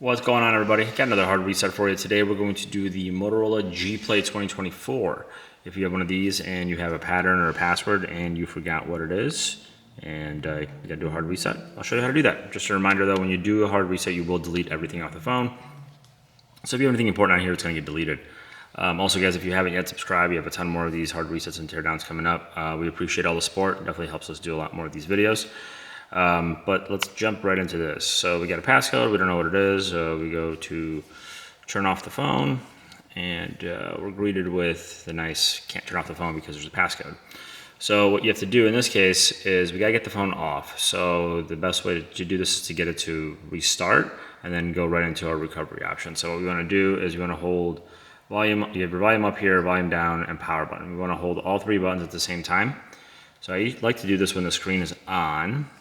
What's going on, everybody? Got another hard reset for you. Today we're going to do the Motorola G Play 2024. If you have one of these and you have a pattern or a password and you forgot what it is and you gotta do a hard reset, I'll show you how to do that. Just a reminder though, when you do a hard reset, you will delete everything off the phone. So if you have anything important on here, it's gonna get deleted. Also guys, if you haven't yet subscribed, you have a ton more of these hard resets and teardowns coming up. We appreciate all the support. It definitely helps us do a lot more of these videos. But let's jump right into this. So we got a passcode, we don't know what it is. We go to turn off the phone and we're greeted with the nice can't turn off the phone because there's a passcode. So what you have to do in this case is we gotta get the phone off. So the best way to do this is to get it to restart and then go right into our recovery option. So what we wanna do is we wanna hold volume, you have your volume up here, volume down, and power button. We wanna hold all three buttons at the same time. So I like to do this when the screen is on.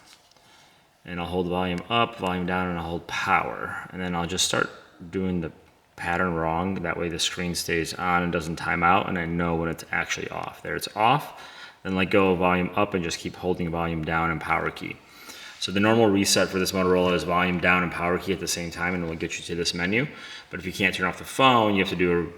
And I'll hold volume up, volume down, and I'll hold power. And then I'll just start doing the pattern wrong. That way the screen stays on and doesn't time out, and I know when it's actually off. There, it's off. Then let go of volume up and just keep holding volume down and power key. So the normal reset for this Motorola is volume down and power key at the same time, and it'll get you to this menu. But if you can't turn off the phone, you have to do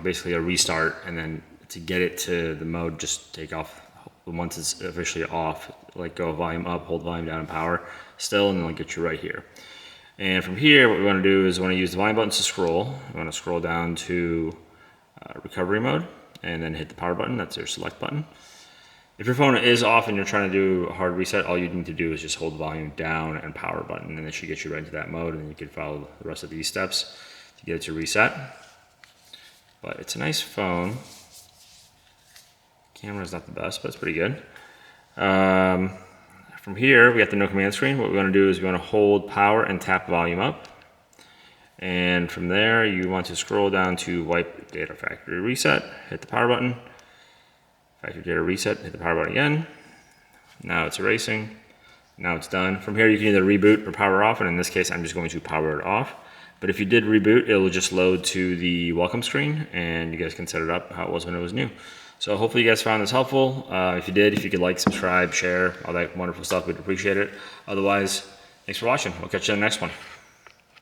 basically a restart, and then to get it to the mode, just take off. Once it's officially off, let go of volume up, hold volume down and power still, and then it'll get you right here. And from here, what we want to do is we want to use the volume buttons to scroll. We want to scroll down to recovery mode and then hit the power button. That's your select button. If your phone is off and you're trying to do a hard reset, all you need to do is just hold volume down and power button, and it should get you right into that mode, and then you can follow the rest of these steps to get it to reset. But it's a nice phone. Camera's not the best, but it's pretty good. From here, we got the no command screen. What we want to do is we want to hold power and tap volume up. And from there, you want to scroll down to wipe data factory reset, hit the power button. Factory data reset, hit the power button again. Now it's erasing. Now it's done. From here, you can either reboot or power off, and in this case, I'm just going to power it off. But if you did reboot, it will just load to the welcome screen, and you guys can set it up how it was when it was new. So hopefully you guys found this helpful. If you could like, subscribe, share, all that wonderful stuff, we'd appreciate it. Otherwise, thanks for watching. We'll catch you in the next one.